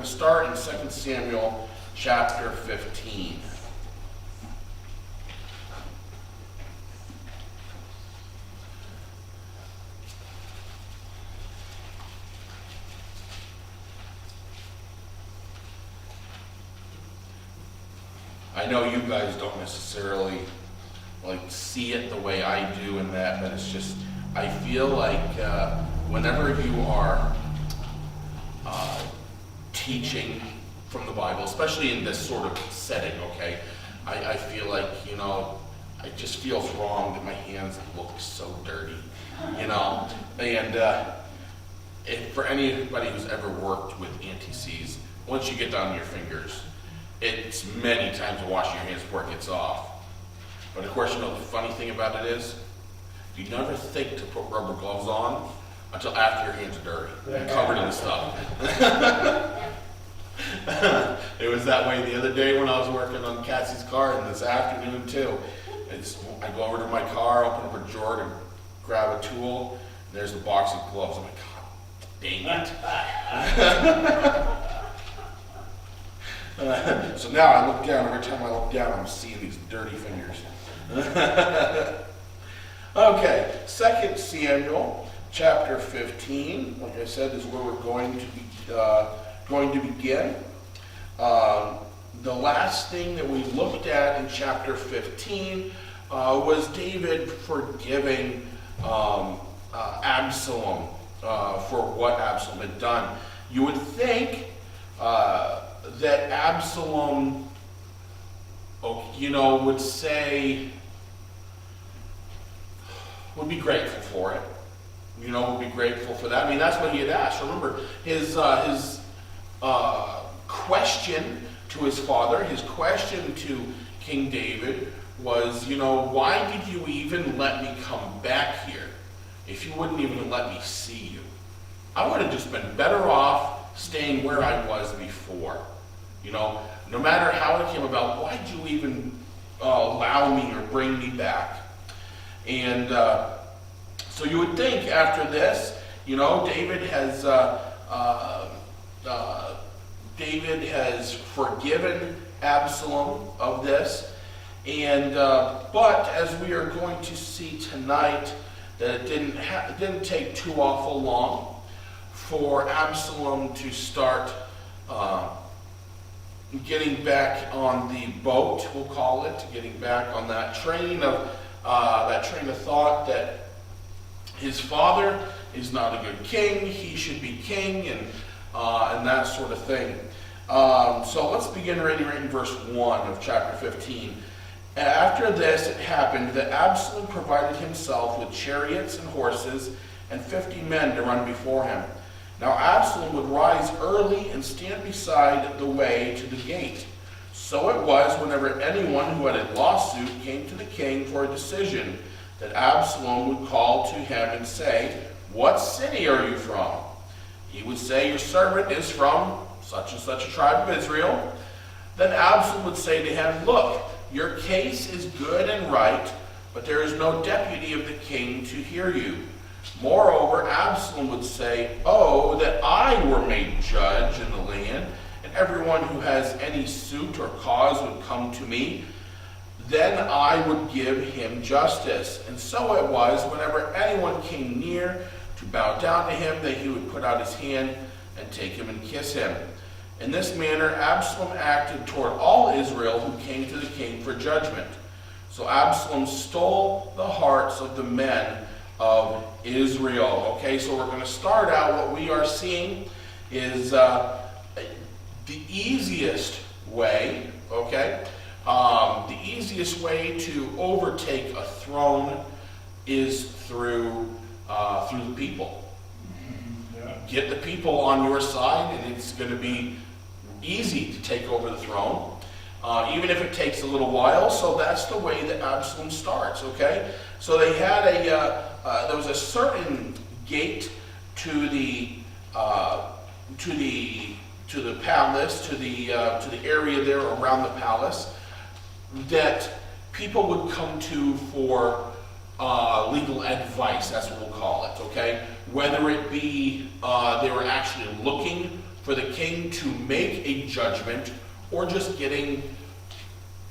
going to start in 2 Samuel chapter 15. I know you guys don't necessarily see it the way I do in that, but it's just, I feel like whenever you are teaching from the Bible, especially in this sort of setting, okay, I feel like, it just feels wrong that my hands look so dirty, and for anybody who's ever worked with anti-seize, once you get down to your fingers, it's many times washing your hands before it gets off. But of course, the funny thing about it is, you never think to put rubber gloves on until after your hands are dirty and covered in stuff. It was that way the other day when I was working on Cassie's car, and this afternoon too. I go over to my car, open up a drawer to grab a tool, and there's a box of gloves. I'm like, God dang it. So now I look down, every time I look down, I'm seeing these dirty fingers. Okay, 2 Samuel chapter 15, like I said, is where we're going to begin. The last thing that we looked at in chapter 15 was David forgiving Absalom for what Absalom had done. You would think that Absalom, would say, would be grateful for it. Would be grateful for that. I mean, that's what he had asked. Remember, his question to his father, his question to King David was, why did you even let me come back here if you wouldn't even let me see you? I would have just been better off staying where I was before. No matter how it came about, why did you even allow me or bring me back? And so you would think after this, David has forgiven Absalom of this, and but as we are going to see tonight, that it didn't take too awful long for Absalom to start getting back on the boat, we'll call it, getting back on that train of thought that his father is not a good king, he should be king, and that sort of thing. So let's begin right in verse 1 of chapter 15. After this it happened that Absalom provided himself with chariots and horses and 50 men to run before him. Now Absalom would rise early and stand beside the way to the gate. So it was whenever anyone who had a lawsuit came to the king for a decision, that Absalom would call to him and say, "What city are you from?" He would say, "Your servant is from such and such a tribe of Israel." Then Absalom would say to him, "Look, your case is good and right, but there is no deputy of the king to hear you." Moreover, Absalom would say, "Oh, that I were made judge in the land, and everyone who has any suit or cause would come to me. Then I would give him justice." And so it was, whenever anyone came near to bow down to him, that he would put out his hand and take him and kiss him. In this manner, Absalom acted toward all Israel who came to the king for judgment. So Absalom stole the hearts of the men of Israel. Okay, so we're going to start out. What we are seeing is the easiest way, okay? The easiest way to overtake a throne is through the people. Yeah. Get the people on your side, and it's going to be easy to take over the throne, even if it takes a little while. So that's the way that Absalom starts. Okay, so they had there was a certain gate to the palace, to the area there around the palace, that people would come to for legal advice. That's what we'll call it. Okay, whether it be they were actually looking for the king to make a judgment or just getting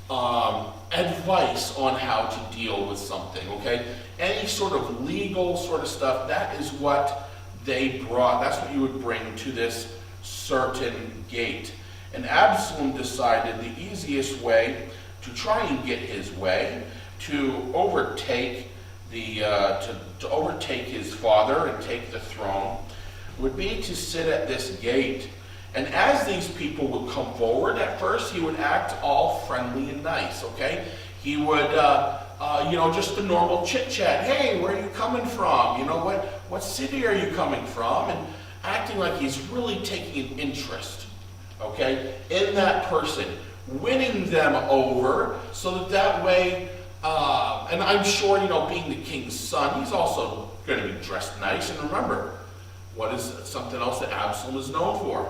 advice on how to deal with something, okay? Any sort of legal sort of stuff, that is what they brought. That's what you would bring to this certain gate. And Absalom decided the easiest way to try and get his way, to overtake to overtake his father and take the throne, would be to sit at this gate. And as these people would come forward, at first he would act all friendly and nice, okay? He would, just the normal chit-chat. Hey, where are you coming from? You know, what city are you coming from? And acting like he's really taking an interest, okay, in that person, winning them over so that way, and I'm sure, being the king's son, he's also going to be dressed nice. And remember, what is something else that Absalom is known for?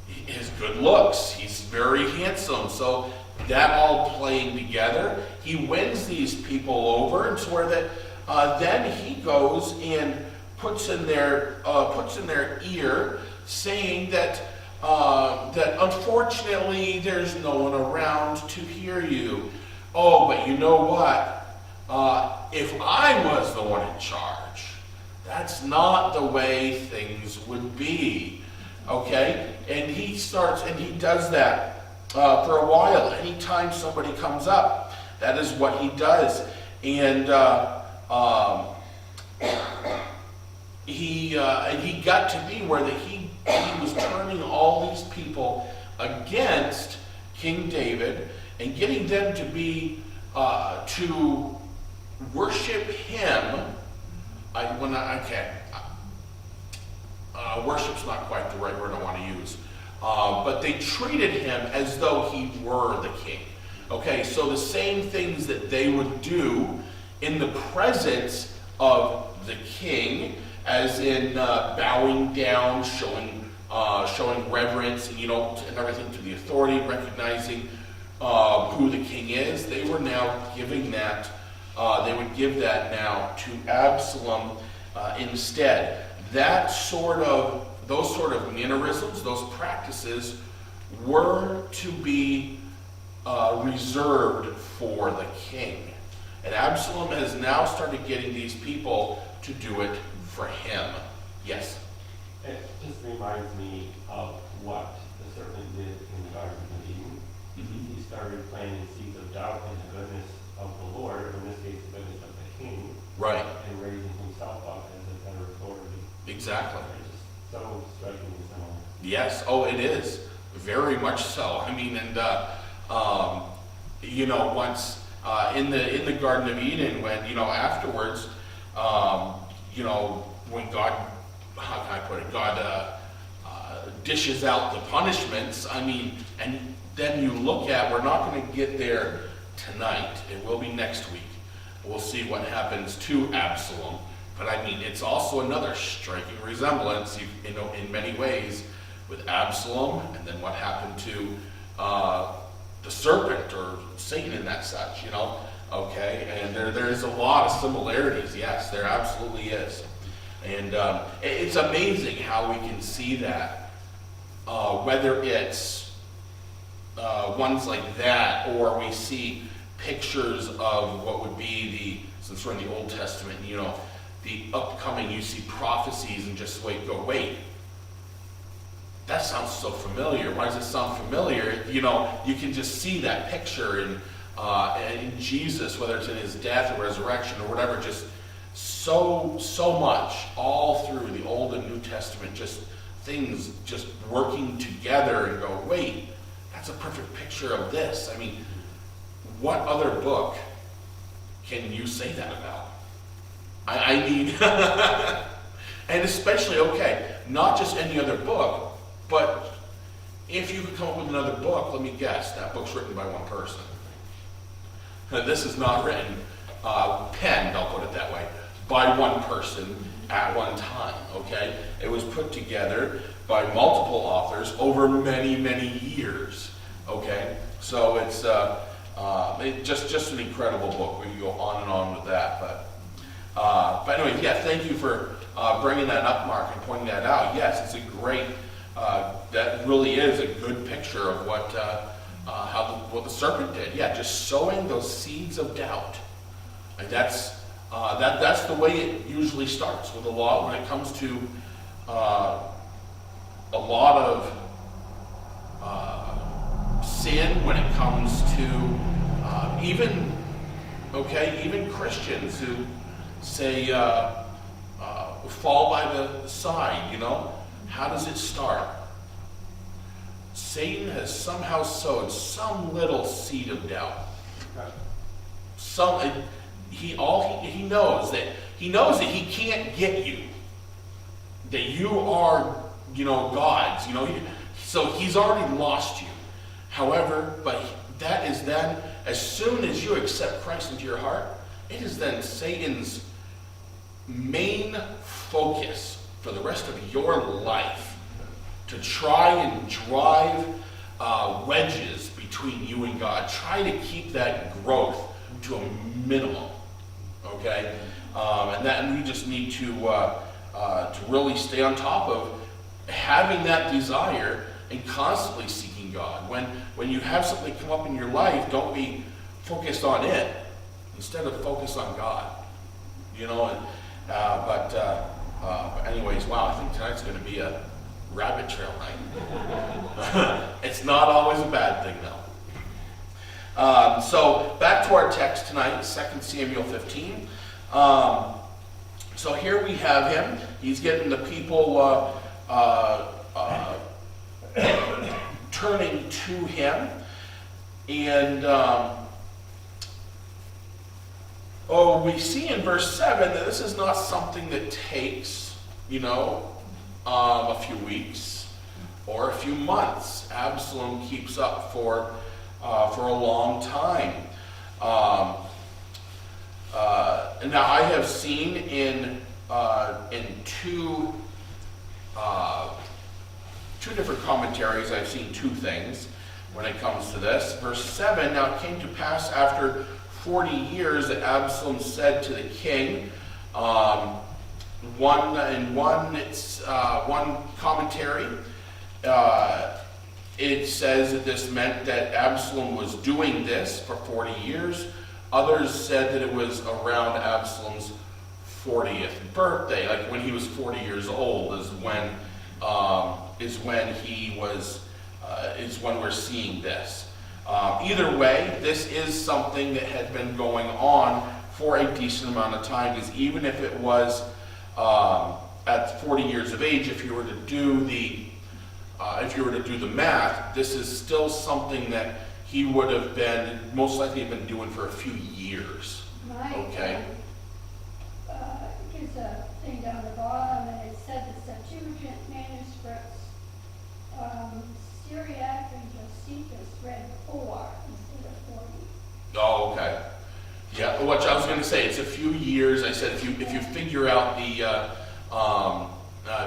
His good looks. He's very handsome. So that all playing together, he wins these people over, and so that then he goes and puts in their ear, saying that unfortunately there's no one around to hear you. Oh, but you know what? If I was the one in charge, that's not the way things would be. Okay? And he does that for a while. Anytime somebody comes up, that is what he does. And he got to be where he was turning all these people against King David and getting them to be to worship him. Worship's not quite the right word I want to use, but they treated him as though he were the king. Okay, so the same things that they would do in the presence of the king, as in bowing down, showing reverence, and everything to the authority, recognizing who the king is. They were now giving that. They would give that now to Absalom instead. Those sort of mannerisms, those practices, were to be reserved for the king. And Absalom has now started getting these people to do it for him. Yes? It just reminds me of what the serpent did in the Garden of Eden. Mm-hmm. He started planting seeds of doubt in the goodness of the Lord, or in this case, the goodness of the king. Right. And raising himself up as a better authority. Exactly. It's just so strikingly similar. Yes. Oh, it is. Very much so. I mean, and once in the Garden of Eden, when afterwards, when God, how can I put it? God dishes out the punishments. I mean, and then you look at, we're not going to get there tonight. It will be next week. We'll see what happens to Absalom. But I mean, it's also another striking resemblance, in many ways, with Absalom, and then what happened to the serpent or Satan and that such. Okay, and there is a lot of similarities. Yes, there absolutely is. And it's amazing how we can see that, whether it's ones like that, or we see pictures of what would be since we're in the Old Testament, the upcoming, you see prophecies and just wait, that sounds so familiar. Why does it sound familiar? You can just see that picture in Jesus, whether it's in his death or resurrection or whatever, just so much all through the Old and New Testament, just things just working together, and go, wait, that's a perfect picture of this. I mean, what other book can you say that about? I mean, and especially, okay, not just any other book, but if you could come up with another book, let me guess, that book's written by one person. This is not written, penned, I'll put it that way, by one person at one time, okay? It was put together by multiple authors over many, many years, okay? So it's just an incredible book. We can go on and on with that, but anyway, yeah, thank you for bringing that up, Mark, and pointing that out. Yes, it's a great that really is a good picture of what what the serpent did. Yeah, just sowing those seeds of doubt. And that's the way it usually starts with a lot when it comes to a lot of sin, when it comes to even Christians who say fall by the side. How does it start? Satan has somehow sowed some little seed of doubt. He knows that he can't get you. That you are, God's. So he's already lost you. However, but that is then, as soon as you accept Christ into your heart, it is then Satan's main focus for the rest of your life to try and drive wedges between you and God. Try to keep that growth to a minimum. Okay, and we just need to really stay on top of having that desire and constantly seeking God. When you have something come up in your life, don't be focused on it. Instead of focus on God. But anyways, wow, I think tonight's going to be a rabbit trail night. It's not always a bad thing, though. So back to our text tonight, 2 Samuel 15. So here we have him. He's getting the people turning to him. And we see in verse 7 that this is not something that takes, a few weeks or a few months. Absalom keeps up for a long time. And now I have seen in two different commentaries, I've seen two things when it comes to this. Verse 7, now it came to pass after 40 years that Absalom said to the king, one commentary, it says that this meant that Absalom was doing this for 40 years. Others said that it was around Absalom's 40th birthday, like when he was 40 years old is when we're seeing this. Either way, this is something that had been going on for a decent amount of time, because even if it was at 40 years of age, if you were to do the math, this is still something that he would have been most likely been doing for a few years. Okay. Here's a thing down the bottom, and it said the Septuagint manuscripts, Syriac and Josephus read 4 instead of 40. Oh, okay. Yeah, what I was going to say, it's a few years. I said if you figure out if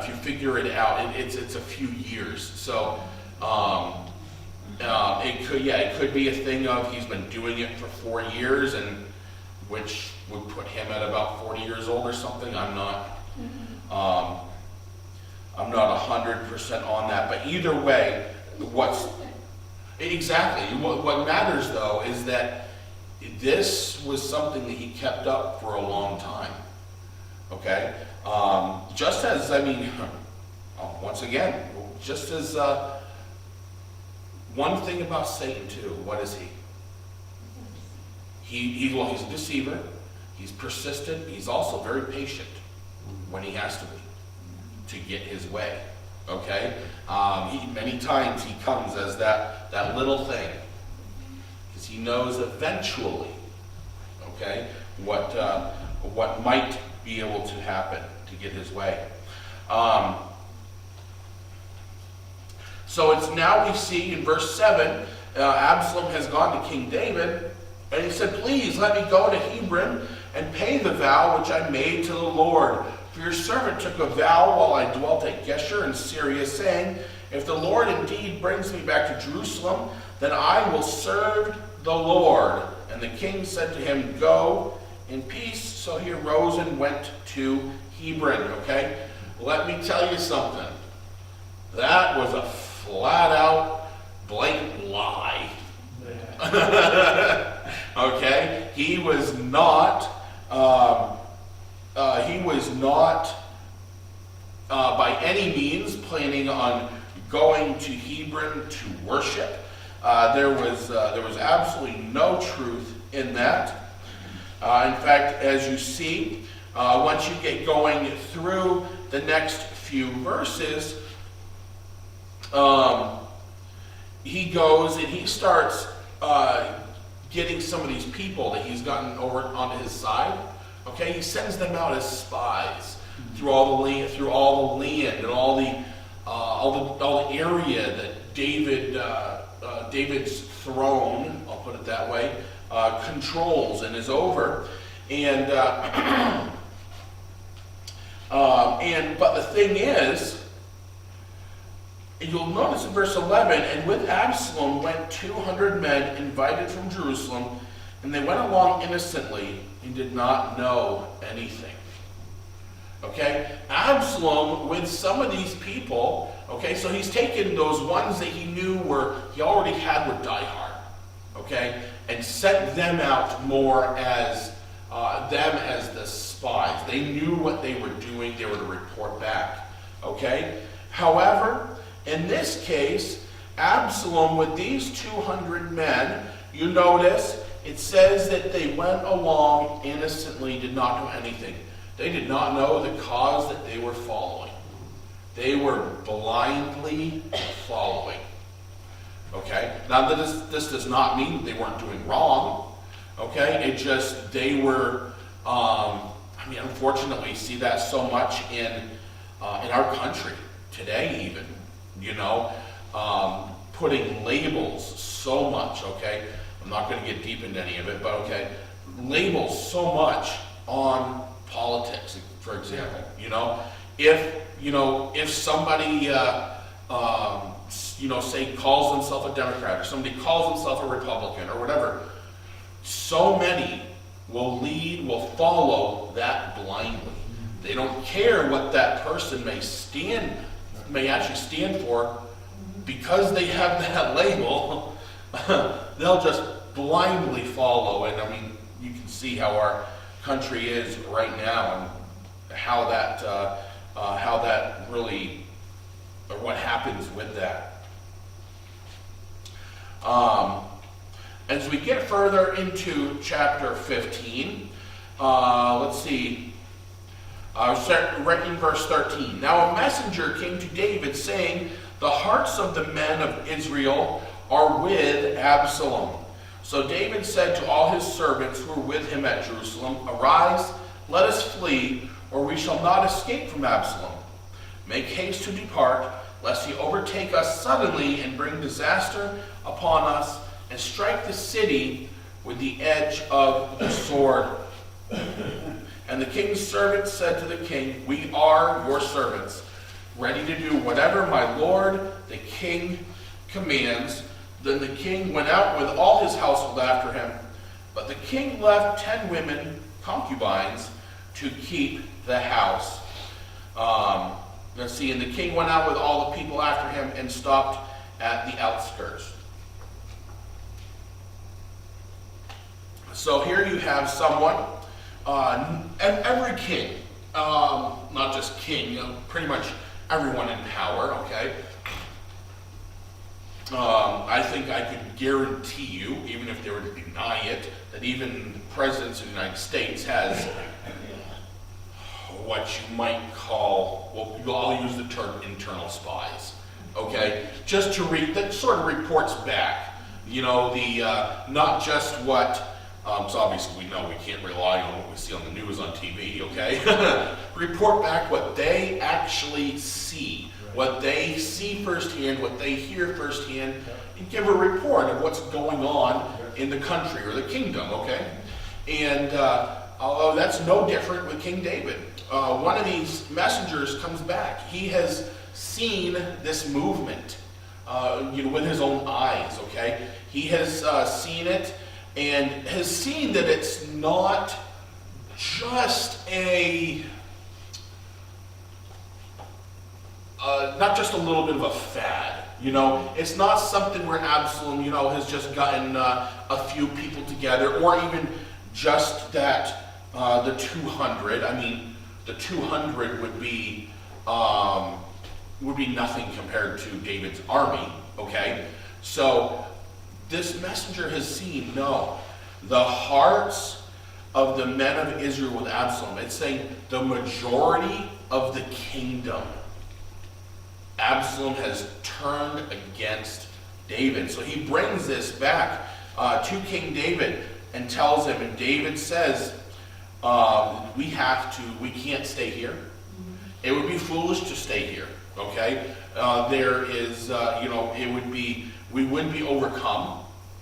you figure it out, it's a few years. So it could be a thing of he's been doing it for 4 years, and which would put him at about 40 years old or something. I'm not 100% on that, but either way, what matters though is that this was something that he kept up for a long time. Okay, just as once again, just as one thing about Satan too. What is he? He's a deceiver. He's persistent. He's also very patient when he has to be to get his way. Okay, many times he comes as that little thing, because he knows eventually, okay, what might be able to happen to get his way. So it's now we see in verse 7, Absalom has gone to King David, and he said, "Please let me go to Hebron and pay the vow which I made to the Lord. For your servant took a vow while I dwelt at Geshur in Syria, saying, if the Lord indeed brings me back to Jerusalem, then I will serve the Lord." And the king said to him, "Go in peace." So he arose and went to Hebron. Okay? Let me tell you something. That was a flat out, blatant lie. Okay? He was not by any means planning on going to Hebron to worship. There was absolutely no truth in that. In fact, as you see, once you get going through the next few verses, he goes and he starts getting some of these people that he's gotten over onto his side. Okay, he sends them out as spies through all the land, and all the area that David's throne, I'll put it that way, controls and is over. And but the thing is, and you'll notice in verse 11, and with Absalom went 200 men invited from Jerusalem, and they went along innocently and did not know anything. Okay? Absalom with some of these people, okay, so he's taken those ones that he knew he already had were diehard, okay, and sent them out more as the spies. They knew what they were doing. They were to report back, okay? However, in this case, Absalom with these 200 men, you notice it says that they went along innocently, did not know anything. They did not know the cause that they were following. They were blindly following. Okay? Now, this does not mean that they weren't doing wrong. Okay? It just, they were, unfortunately, we see that so much in our country today even, putting labels so much, okay? I'm not going to get deep into any of it, but okay, labels so much on politics, for example. If somebody, say calls themselves a Democrat, or somebody calls themselves a Republican, or whatever, so many will follow that blindly. They don't care what that person may actually stand for, because they have that label. They'll just blindly follow. And you can see how our country is right now, and how that really, or what happens with that. As we get further into chapter 15, let's see. Right in verse 13. Now a messenger came to David, saying, "The hearts of the men of Israel are with Absalom." So David said to all his servants who were with him at Jerusalem, "Arise, let us flee, or we shall not escape from Absalom. Make haste to depart, lest he overtake us suddenly and bring disaster upon us, and strike the city with the edge of the sword." And the king's servants said to the king, "We are your servants, ready to do whatever my lord the king commands." Then the king went out with all his household after him. But the king left 10 women, concubines, to keep the house. Let's see, and the king went out with all the people after him and stopped at the outskirts. So here you have someone, and every king, not just king, pretty much everyone in power, okay? I think I could guarantee you, even if they were to deny it, that even the presidents of the United States has what you might call, well, I'll use the term internal spies, okay? Just to that sort of reports back, not just what, so obviously we know we can't rely on what we see on the news on TV, okay? Report back what they actually see, what they see firsthand, what they hear firsthand, and give a report of what's going on in the country or the kingdom, okay? And although that's no different with King David. One of these messengers comes back. He has seen this movement, with his own eyes, okay? He has seen it, and has seen that it's not just a not just a little bit of a fad. It's not something where Absalom, has just gotten a few people together, or even just that the 200. I mean, the 200 would be nothing compared to David's army. Okay, so this messenger has seen, no, the hearts of the men of Israel with Absalom. It's saying the majority of the kingdom, Absalom has turned against David. So he brings this back to King David and tells him, and David says, we can't stay here. It would be foolish to stay here, okay? There is, we wouldn't be overcome.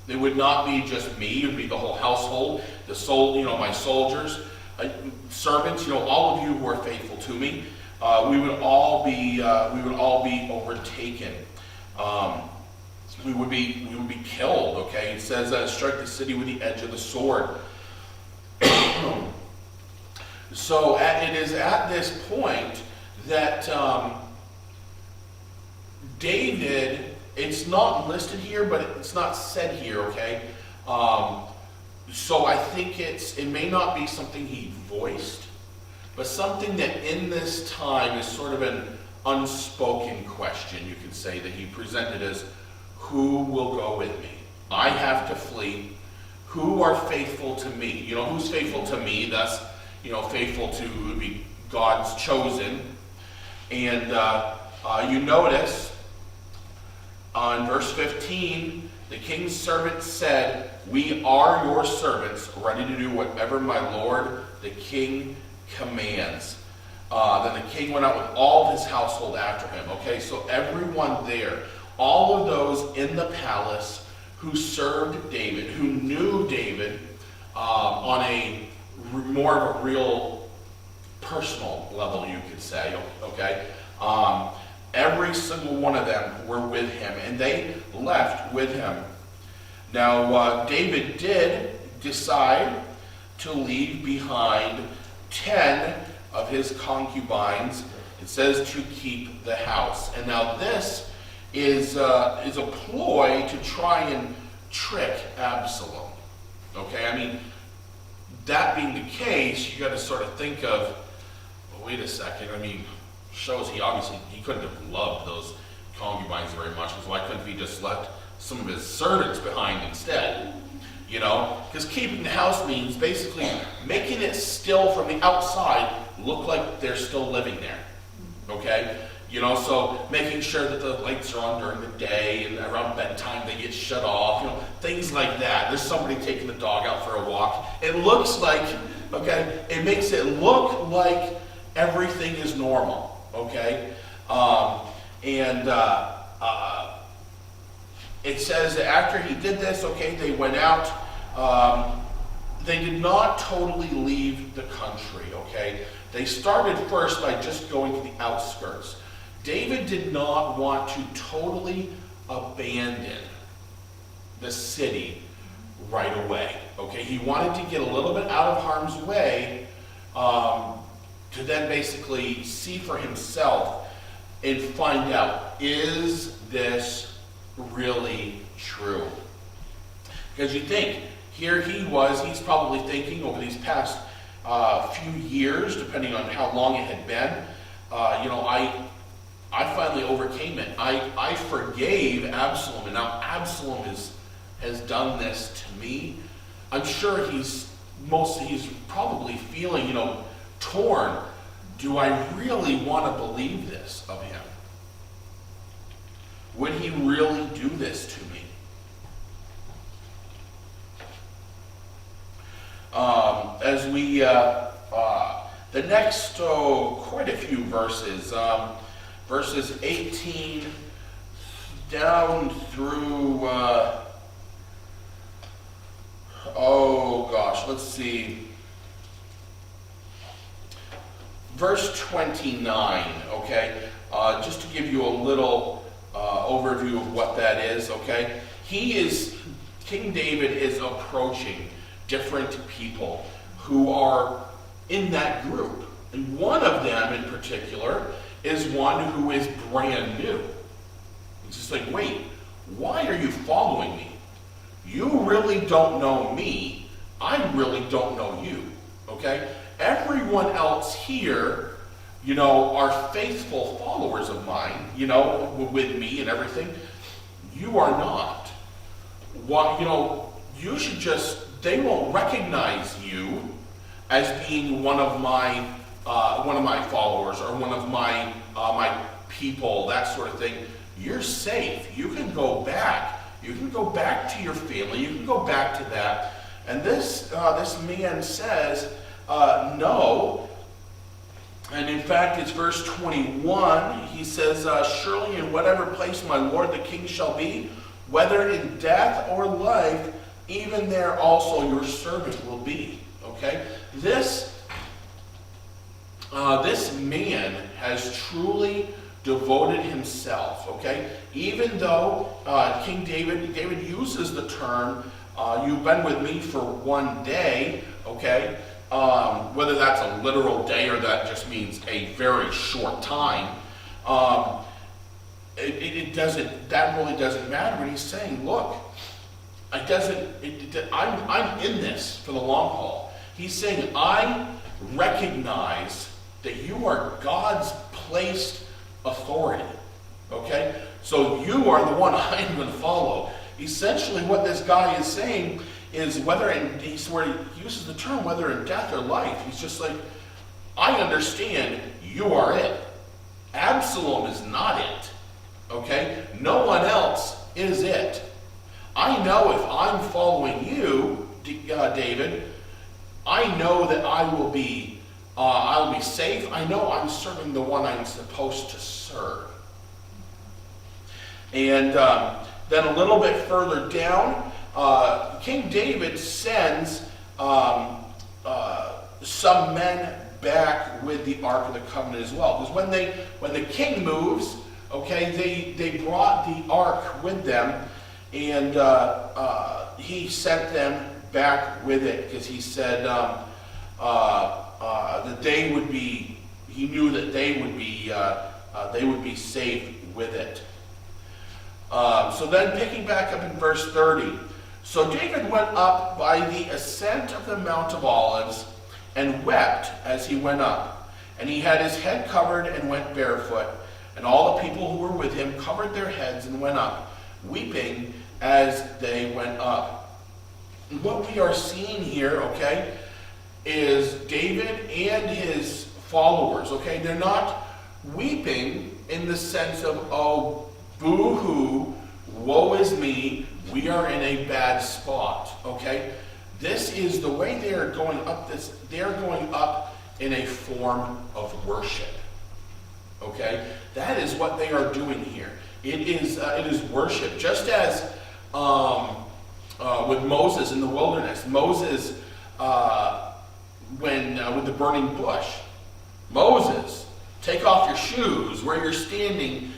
It would not be just me, it would be the whole household, my soldiers, servants, all of you who are faithful to me. We would all be overtaken. We would be killed. Okay, it says, strike the city with the edge of the sword. So it is at this point that David, it's not listed here, but it's not said here. Okay, so I think it may not be something he voiced, but something that in this time is sort of an unspoken question, you could say, that he presented as, who will go with me? I have to flee. Who are faithful to me? Who's faithful to me? That's, faithful to would be God's chosen. And you notice on verse 15, the king's servant said, we are your servants, ready to do whatever my lord, the king, commands. Then the king went out with all of his household after him. Okay, so everyone there, all of those in the palace who served David, who knew David on a more of a real personal level, you could say, okay? Every single one of them were with him, and they left with him. Now, David did decide to leave behind 10 of his concubines. It says to keep the house. And now this is a ploy to try and trick Absalom. Okay, I mean, that being the case, you got to sort of think of, well, wait a second, I mean, shows he couldn't have loved those concubines very much, because why couldn't he just left some of his servants behind instead? Because keeping the house means basically making it still from the outside look like they're still living there. Okay? So making sure that the lights are on during the day, and around bedtime they get shut off, things like that. There's somebody taking the dog out for a walk. It looks like, okay, it makes it look like everything is normal, okay? It says that after he did this, okay, they went out. They did not totally leave the country, okay? They started first by just going to the outskirts. David did not want to totally abandon the city right away, okay? He wanted to get a little bit out of harm's way to then basically see for himself and find out, is this really true? Because you think, here he's probably thinking over these past few years, depending on how long it had been, I finally overcame it. I forgave Absalom, and now Absalom has done this to me. I'm sure he's probably feeling, torn. Do I really want to believe this of him? Would he really do this to me? As we, the next, quite a few verses, verses 18 down through, let's see, verse 29, okay? Just to give you a little overview of what that is, okay? King David is approaching different people who are in that group. And one of them in particular is one who is brand new. It's just like, wait, why are you following me? You really don't know me. I really don't know you. Okay? Everyone else here, are faithful followers of mine, with me and everything. You are not. What, you should they won't recognize you as being one of my followers or one of my people, that sort of thing. You're safe. You can go back. You can go back to your family. You can go back to that. And this man says, no. And in fact, it's verse 21. He says, surely in whatever place my Lord the King shall be, whether in death or life, even there also your servant will be. Okay? This man has truly devoted himself. Okay? Even though King David uses the term, you've been with me for one day. Okay? Whether that's a literal day or that just means a very short time, that really doesn't matter. And he's saying, look, I'm in this for the long haul. He's saying, I recognize that you are God's placed authority. Okay? So you are the one I'm going to follow. Essentially what this guy is saying is he's where he uses the term whether in death or life. He's just like, I understand you are it. Absalom is not it. Okay? No one else is it. I know if I'm following you, David, I know that I'll be safe. I know I'm serving the one I'm supposed to serve. And then a little bit further down, King David sends some men back with the Ark of the Covenant as well. Because when the king moves, okay, they brought the Ark with them, and he sent them back with it because he said that they would be. He knew that they would be safe with it. So then, picking back up in verse 30. So David went up by the ascent of the Mount of Olives and wept as he went up. And he had his head covered and went barefoot. And all the people who were with him covered their heads and went up, weeping as they went up. And what we are seeing here, okay, is David and his followers, okay? They're not weeping in the sense of, oh, boo-hoo, woe is me, we are in a bad spot, okay? This is the way they are going up they're going up in a form of worship, okay? That is what they are doing here. It is worship. Just as with Moses in the wilderness, Moses, with the burning bush, Moses, take off your shoes where you're standing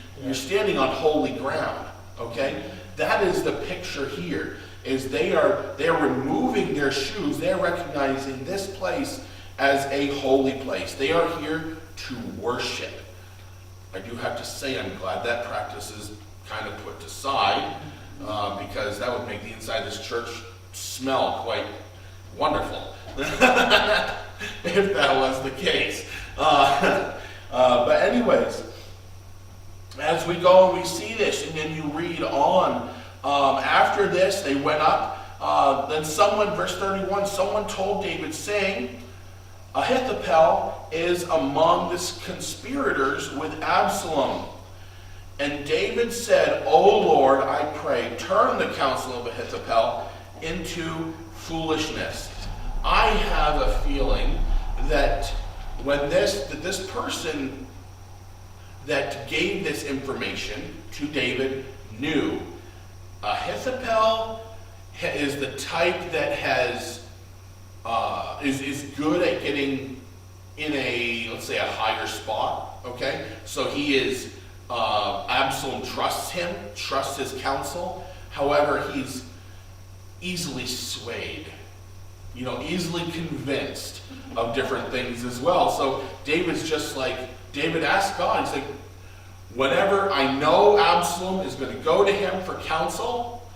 on holy ground, okay? That is the picture here, is they're removing their shoes. They're recognizing this place as a holy place. They are here to worship. I do have to say I'm glad that practice is kind of put aside, because that would make the inside of this church smell quite wonderful, if that was the case. But anyways, as we go and we see this, and then you read on, after this they went up, then someone, verse 31, someone told David, saying, Ahithophel is among the conspirators with Absalom. And David said, O Lord, I pray, turn the counsel of Ahithophel into foolishness. I have a feeling that when this person that gave this information to David knew Ahithophel is the type that is good at getting in a, let's say, a higher spot, okay? So he is, Absalom trusts him, trusts his counsel. However, he's easily swayed, easily convinced of different things as well. So David's just like, David asked God, he's like, whenever I know Absalom is going to go to him for counsel,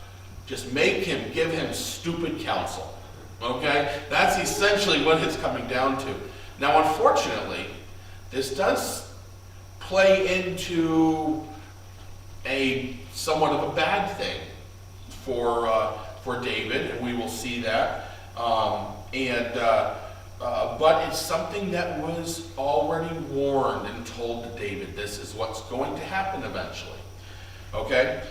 just give him stupid counsel. Okay? That's essentially what it's coming down to. Now, unfortunately, this does play into a somewhat of a bad thing for David, and we will see that. But it's something that was already warned and told to David. This is what's going to happen eventually. Okay?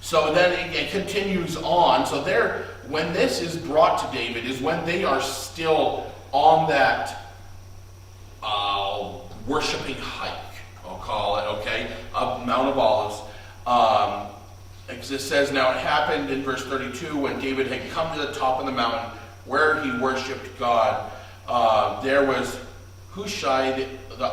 So then it continues on. So when this is brought to David is when they are still on that worshiping hike, I'll call it, okay, of Mount of Olives. It says, now it happened in verse 32 when David had come to the top of the mountain where he worshipped God. There was Hushai the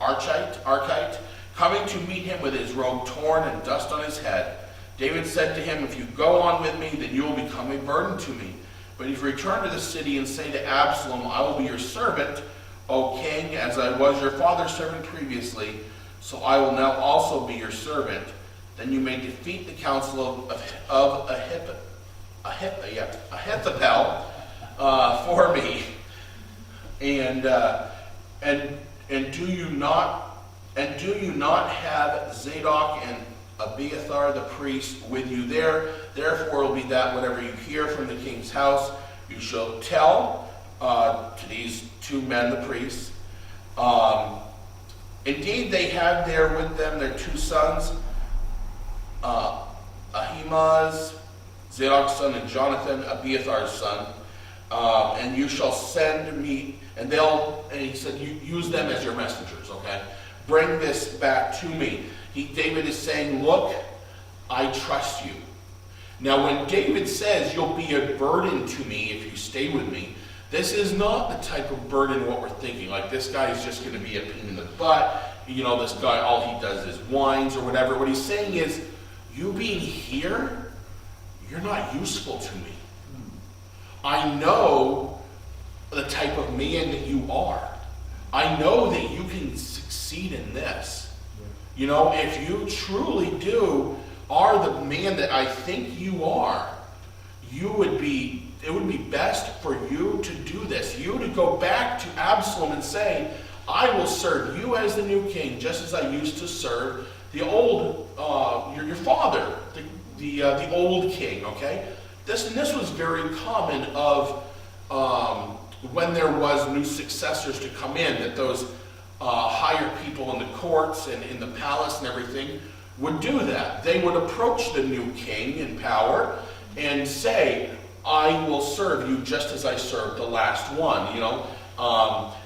Archite coming to meet him with his robe torn and dust on his head. David said to him, if you go on with me, then you will become a burden to me. But if you return to the city and say to Absalom, I will be your servant, O king, as I was your father's servant previously, so I will now also be your servant. Then you may defeat the counsel of Ahithophel for me. And do you not have Zadok and Abiathar the priest with you there? Therefore will be that whatever you hear from the king's house, you shall tell to these two men, the priests. Indeed, they had there with them their two sons, Ahimaaz, Zadok's son, and Jonathan, Abiathar's son. And you shall send me, and he said, you use them as your messengers, okay? Bring this back to me. David is saying, look, I trust you. Now, when David says, you'll be a burden to me if you stay with me, this is not the type of burden what we're thinking. Like, this guy is just going to be a pain in the butt. You know, this guy, all he does is whines or whatever. What he's saying is, you being here, you're not useful to me. I know the type of man that you are. I know that you can succeed in this. You know, if you truly are the man that I think you are, it would be best for you to do this. You to go back to Absalom and say, I will serve you as the new king, just as I used to serve the old, your father, the old king, okay? This was very common of when there was new successors to come in, that those higher people in the courts and in the palace and everything would do that. They would approach the new king in power and say, I will serve you just as I served the last one, you know.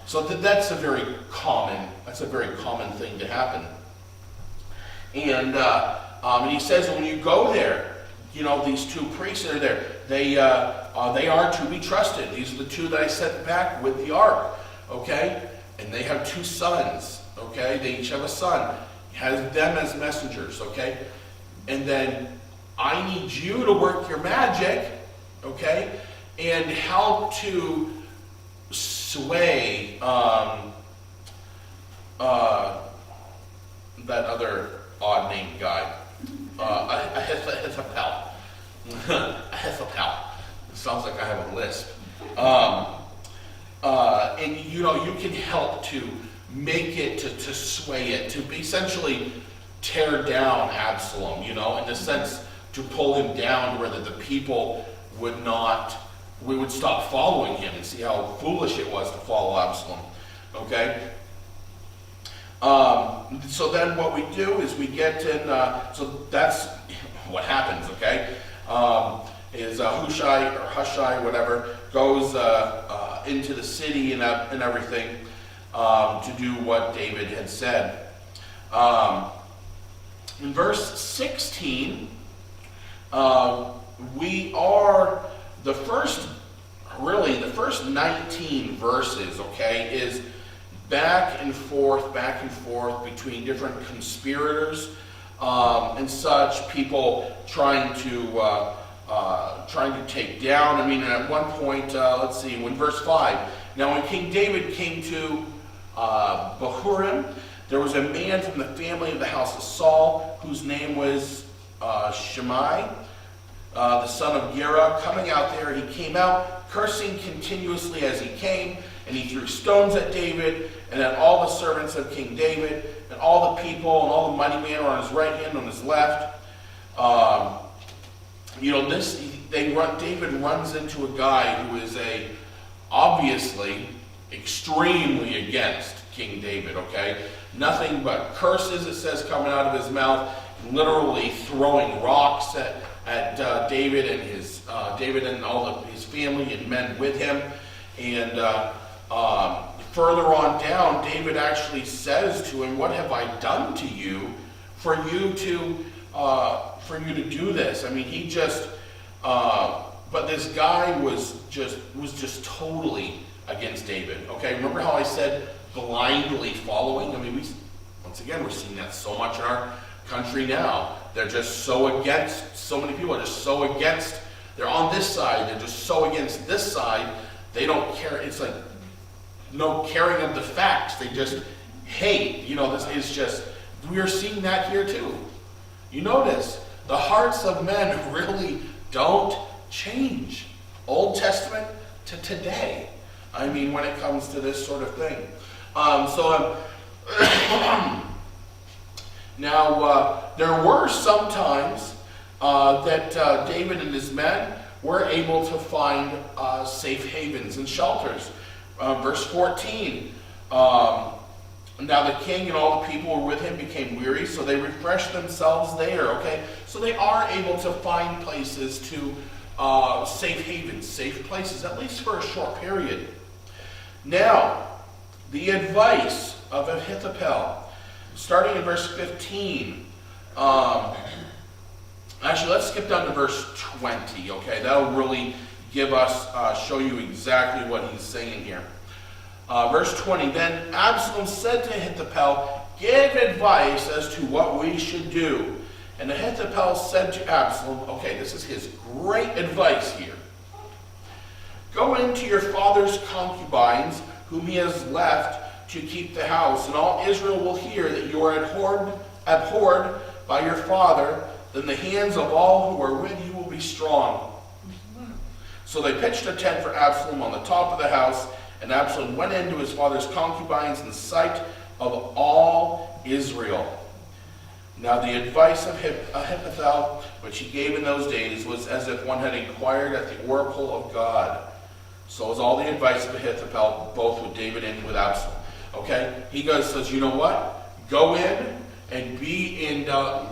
So that's a very common thing to happen. And he says, when you go there, you know, these two priests that are there, they are to be trusted. These are the two that I sent back with the ark, okay? And they have two sons, okay? They each have a son. He has them as messengers, okay? And then I need you to work your magic, okay? And help to sway that other odd-named guy. Ahithophel. Ahithophel. Sounds like I have a lisp. And you know, you can help to make it, to sway it, to essentially tear down Absalom, you know, in the sense to pull him down where the people would stop following him and see how foolish it was to follow Absalom. Okay? So then what we do is we get in, so that's what happens, okay? Is Hushai, whatever, goes into the city and everything to do what David had said. In verse 16, we are the first 19 verses, okay, is back and forth between different conspirators and such, people trying to trying to take down. I mean, at one point, let's see, when verse 5, now when King David came to Bahurim, there was a man from the family of the house of Saul, whose name was Shimei, the son of Gera. Coming out there, he came out, cursing continuously as he came, and he threw stones at David, and at all the servants of King David, and all the people, and all the mighty men were on his right hand, on his left. David runs into a guy who is obviously extremely against King David, okay? Nothing but curses, it says, coming out of his mouth, literally throwing rocks at David and his family and men with him. And further on down, David actually says to him, "What have I done to you for you to do this?" I mean, he just, but this guy was just totally against David. Okay, remember how I said blindly following? I mean, we're seeing that so much in our country now. They're just so against, so many people are just so against, they're on this side, they're just so against this side, they don't care. It's like no caring of the facts. They just hate. This is just, we are seeing that here too. You notice, the hearts of men really don't change. Old Testament to today. I mean, when it comes to this sort of thing. Now, there were some times that David and his men were able to find safe havens and shelters. Verse 14, now the king and all the people were with him became weary, so they refreshed themselves there, okay? So they are able to find places to, safe havens, safe places, at least for a short period. Now, the advice of Ahithophel, starting in verse 15. Actually, let's skip down to verse 20, okay? That'll really give us, show you exactly what he's saying here. Verse 20, then Absalom said to Ahithophel, "Give advice as to what we should do." And Ahithophel said to Absalom, okay, this is his great advice here. "Go into your father's concubines, whom he has left to keep the house, and all Israel will hear that you are abhorred by your father. Then the hands of all who are with you will be strong." So they pitched a tent for Absalom on the top of the house, and Absalom went into his father's concubines in the sight of all Israel. Now the advice of Ahithophel, which he gave in those days, was as if one had inquired at the oracle of God. So was all the advice of Ahithophel, both with David and with Absalom. Okay? He says, you know what? Go in and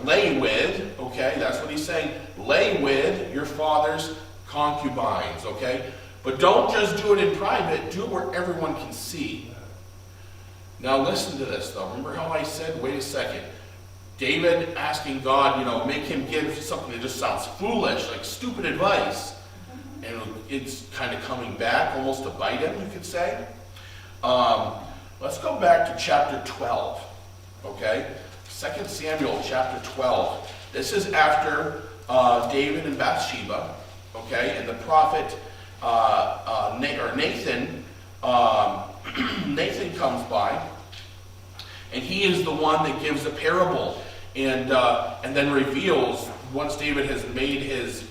lay with, okay? That's what he's saying. Lay with your father's concubines, okay? But don't just do it in private. Do it where everyone can see. Now listen to this, though. Remember how I said, wait a second. David asking God, make him give something that just sounds foolish, like stupid advice. And it's kind of coming back, almost to bite him, you could say. Let's go back to chapter 12, okay? 2 Samuel chapter 12. This is after David and Bathsheba, okay? And the prophet Nathan, Nathan comes by, and he is the one that gives a parable and then reveals, once David has made his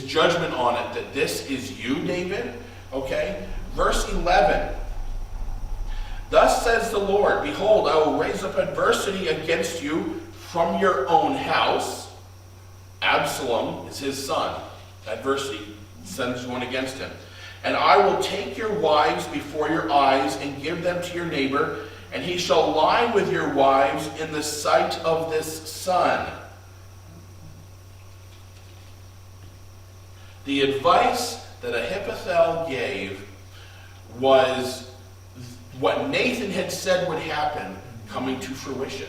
judgment on it, that this is you, David, okay? Verse 11. "Thus says the Lord, behold, I will raise up adversity against you from your own house." Absalom is his son. Adversity sends one against him. "And I will take your wives before your eyes and give them to your neighbor, and he shall lie with your wives in the sight of this son." The advice that Ahithophel gave was what Nathan had said would happen coming to fruition.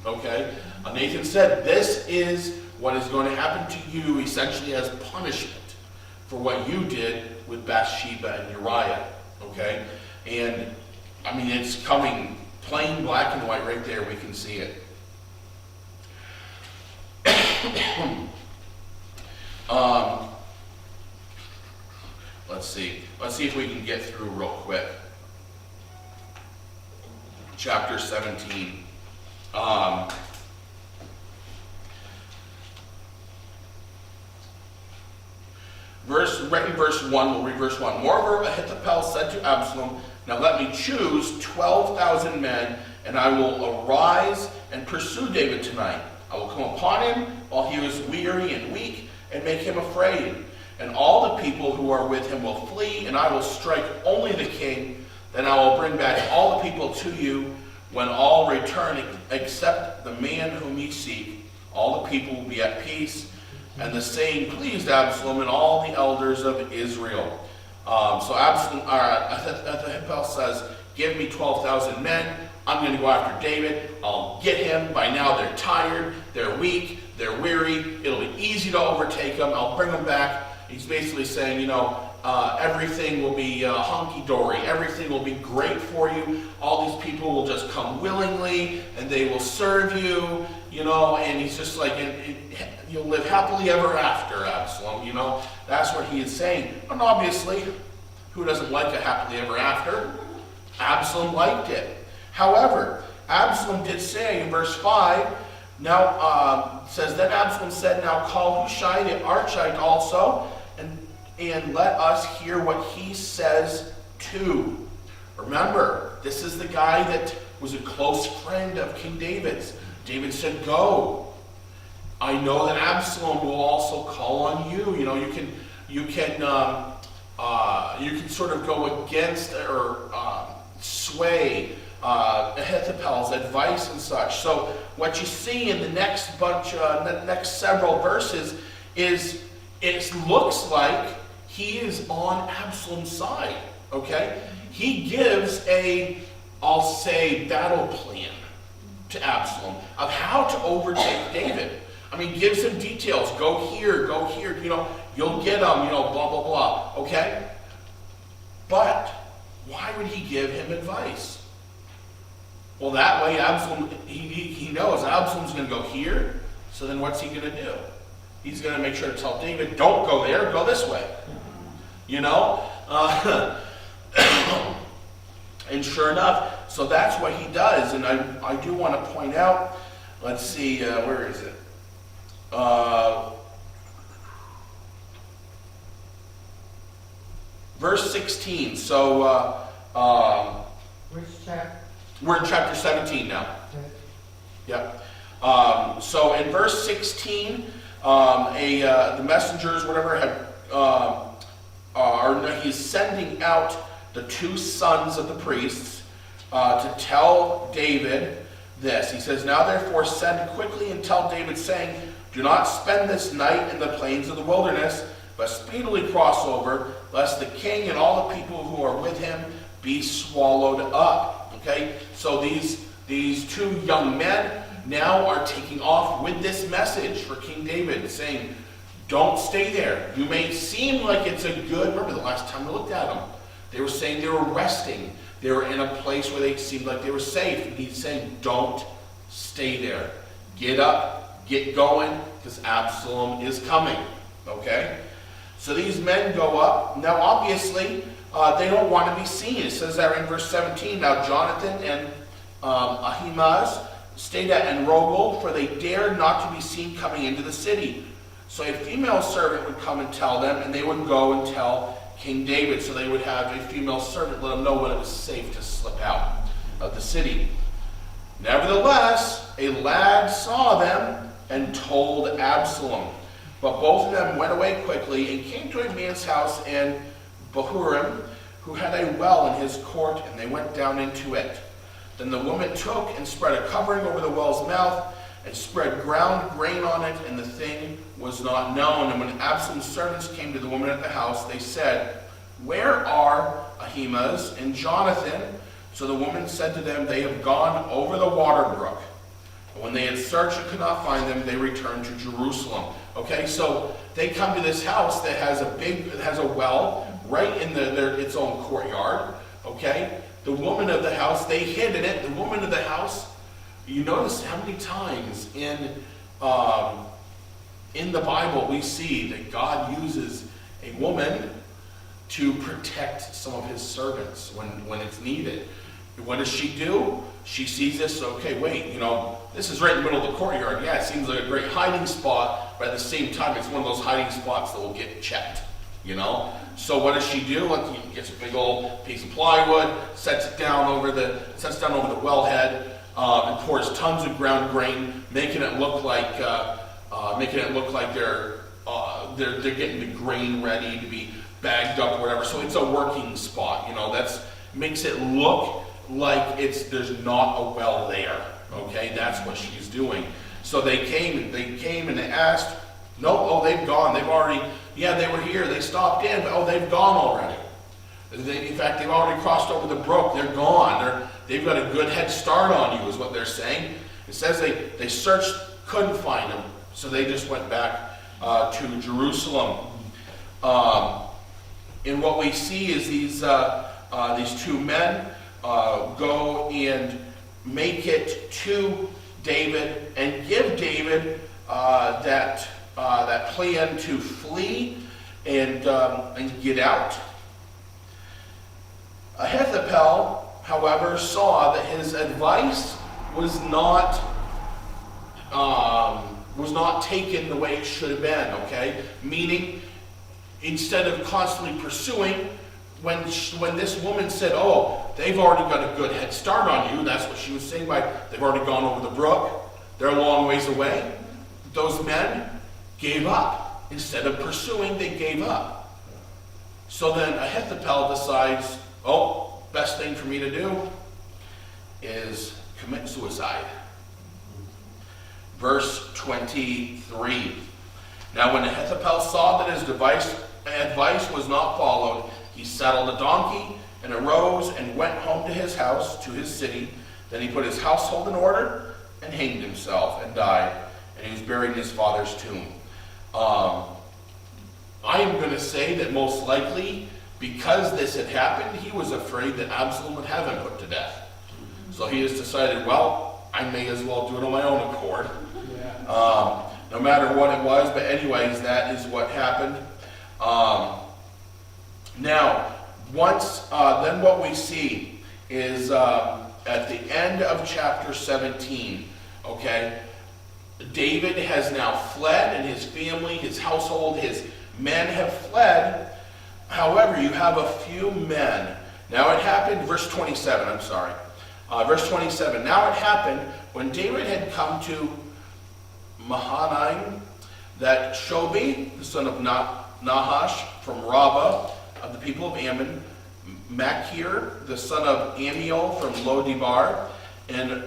Okay? Nathan said, this is what is going to happen to you essentially as punishment for what you did with Bathsheba and Uriah. Okay? And, I mean, it's coming plain black and white right there. We can see it. Um, let's see. Let's see if we can get through real quick. Chapter 17. Right in verse 1, we'll read verse 1. Moreover, Ahithophel said to Absalom, now let me choose 12,000 men, and I will arise and pursue David tonight. I will come upon him while he is weary and weak, and make him afraid. And all the people who are with him will flee, and I will strike only the king. Then I will bring back all the people to you when all return, except the man whom ye seek. All the people will be at peace. And the saying pleased Absalom and all the elders of Israel. So Ahithophel says, give me 12,000 men. I'm going to go after David. I'll get him. By now they're tired. They're weak. They're weary. It'll be easy to overtake them. I'll bring them back. He's basically saying, everything will be hunky-dory. Everything will be great for you. All these people will just come willingly, and they will serve you, and he's just like, you'll live happily ever after, Absalom, That's what he is saying. And obviously, who doesn't like a happily ever after? Absalom liked it. However, Absalom did say in verse 5, says, then Absalom said, now call Hushai the Archite also, and let us hear what he says too. Remember, this is the guy that was a close friend of King David's. David said, go. I know that Absalom will also call on you. You can sort of go against or sway Ahithophel's advice and such. So what you see in the next next several verses is it looks like he is on Absalom's side. Okay, he gives I'll say, battle plan to Absalom of how to overtake David. I mean, gives him details. Go here, you'll get him, blah, blah, blah. Okay? But why would he give him advice? Well, that way Absalom, he knows Absalom's going to go here. So then what's he going to do? He's going to make sure to tell David, don't go there, go this way. And sure enough, so that's what he does. And I do want to point out, let's see, where is it? Verse 16. So, which chapter? We're in chapter 17 now. Okay. Yep. So in verse 16, the messengers, whatever, he's sending out the two sons of the priests to tell David this. He says, now therefore send quickly and tell David, saying, do not spend this night in the plains of the wilderness, but speedily cross over, lest the king and all the people who are with him be swallowed up. Okay? So these two young men now are taking off with this message for King David, saying, don't stay there. You may seem like it's a good, remember the last time we looked at them, they were saying they were resting. They were in a place where they seemed like they were safe. And he's saying, don't stay there. Get up, get going, because Absalom is coming. Okay? So these men go up. Now, obviously, they don't want to be seen. It says there in verse 17, now Jonathan and Ahimaaz stayed at Enrogel, for they dared not to be seen coming into the city. So a female servant would come and tell them, and they would go and tell King David. So they would have a female servant let them know when it was safe to slip out of the city. Nevertheless, a lad saw them and told Absalom. But both of them went away quickly and came to a man's house in Bahurim, who had a well in his court, and they went down into it. Then the woman took and spread a covering over the well's mouth, and spread ground grain on it, and the thing was not known. And when Absalom's servants came to the woman at the house, they said, where are Ahimaaz and Jonathan? So the woman said to them, they have gone over the water brook. And when they had searched and could not find them, they returned to Jerusalem. Okay, so they come to this house that has a well right in its own courtyard. Okay, the woman of the house, they hid in it. The woman of the house, you notice how many times in in the Bible, we see that God uses a woman to protect some of his servants when it's needed. What does she do? She sees this, okay, wait, this is right in the middle of the courtyard. Yeah, it seems like a great hiding spot, but at the same time, it's one of those hiding spots that will get checked, So what does she do? She gets a big old piece of plywood, sets it down over the wellhead, and pours tons of ground grain, making it look like they're getting the grain ready to be bagged up or whatever. So it's a working spot. Makes it look like there's not a well there. Okay, that's what she's doing. So they came and they asked. No, they've gone. They've already. Yeah, they were here. They stopped in, but they've gone already. In fact, they've already crossed over the brook. They're gone. They've got a good head start on you, is what they're saying. It says they searched, couldn't find them, so they just went back to Jerusalem. And what we see is these two men go and make it to David and give David that plan to flee and get out. Ahithophel, however, saw that his advice was not taken the way it should have been. Okay, meaning instead of constantly pursuing, when this woman said, "Oh, they've already got a good head start on you," that's what she was saying by they've already gone over the brook. They're a long ways away. Those men gave up. Instead of pursuing, they gave up. So then Ahithophel decides, best thing for me to do is commit suicide. Verse 23. Now when Ahithophel saw that his advice was not followed, he saddled a donkey and arose and went home to his house, to his city. Then he put his household in order and hanged himself and died. And he was buried in his father's tomb. I am going to say that most likely, because this had happened, he was afraid that Absalom would have him put to death. So he has decided, I may as well do it on my own accord. No matter what it was, but anyways, that is what happened. Now, then what we see is at the end of chapter 17, okay, David has now fled, and his family, his household, his men have fled. However, you have a few men. Now it happened, verse 27, I'm sorry. Verse 27, now it happened when David had come to Mahanaim, that Shobi, the son of Nahash, from Rabbah, of the people of Ammon, Machir, the son of Amiel, from Lo-debar, and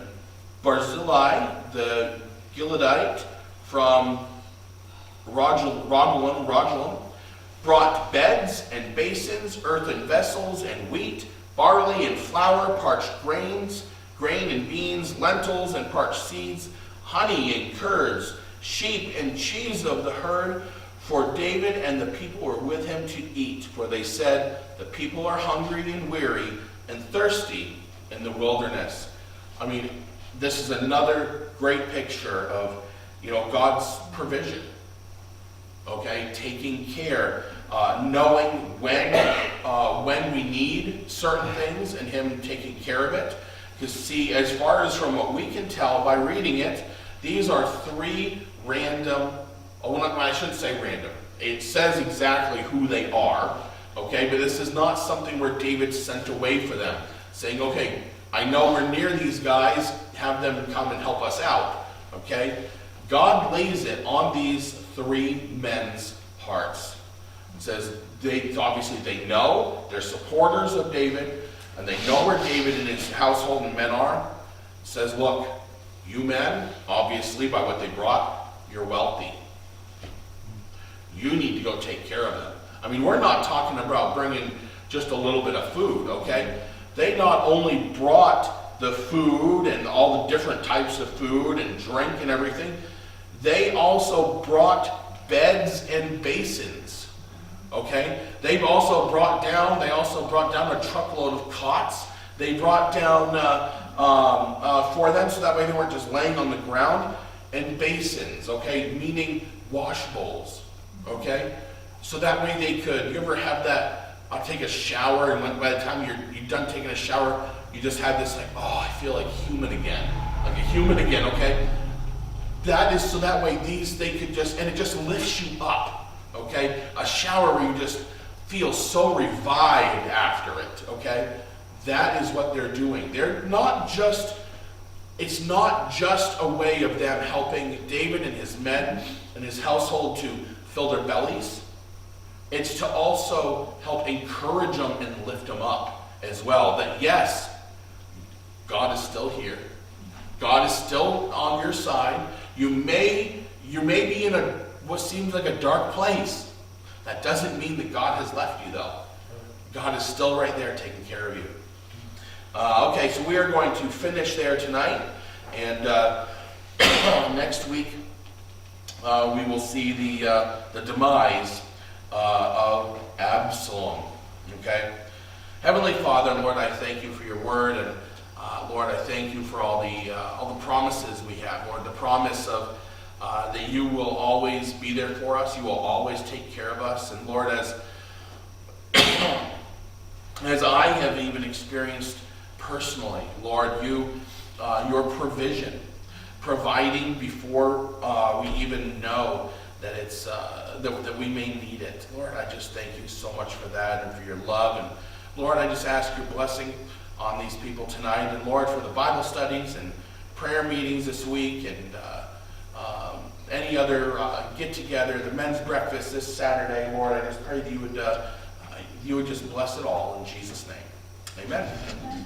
Barzillai, the Gileadite, from Rogelim, brought beds and basins, earthen vessels, and wheat, barley and flour, parched grain and beans, lentils and parched seeds, honey and curds, sheep and cheese of the herd, for David and the people were with him to eat. For they said, the people are hungry and weary and thirsty in the wilderness. I mean, this is another great picture of, God's provision. Okay, taking care, knowing when we need certain things and him taking care of it. Because see, as far as from what we can tell by reading it, these are three random, I shouldn't say random. It says exactly who they are, okay? But this is not something where David sent away for them, saying, okay, I know we're near these guys, have them come and help us out, okay? God lays it on these three men's hearts. It says, obviously they know, they're supporters of David, and they know where David and his household and men are. It says, look, you men, obviously by what they brought, you're wealthy. You need to go take care of them. I mean, we're not talking about bringing just a little bit of food, okay? They not only brought the food and all the different types of food and drink and everything, they also brought beds and basins, okay? They also brought down a truckload of cots. They brought down for them, so that way they weren't just laying on the ground, and basins, okay? Meaning wash bowls, okay? So that way they could, you ever have that, I'll take a shower, and by the time you're done taking a shower, you just have this like, oh, I feel like human again. Like a human again, okay? That is so that way they could just, and it just lifts you up, okay? A shower where you just feel so revived after it, okay? That is what they're doing. They're not just, it's not just a way of them helping David and his men and his household to fill their bellies. It's to also help encourage them and lift them up as well. That yes, God is still here. God is still on your side. You may be in what seems like a dark place. That doesn't mean that God has left you, though. God is still right there taking care of you. Okay, so we are going to finish there tonight, and next week we will see the demise of Absalom. Okay, Heavenly Father, Lord, I thank you for your word, and Lord, I thank you for all the promises we have, Lord. The promise of that you will always be there for us, you will always take care of us, and Lord, as I have even experienced personally, Lord, your provision, providing before we even know that it's that we may need it. Lord, I just thank you so much for that and for your love. And Lord, I just ask your blessing on these people tonight, and Lord, for the Bible studies and prayer meetings this week, and any other get-together, the men's breakfast this Saturday. Lord, I just pray that you would just bless it all in Jesus' name. Amen. Amen.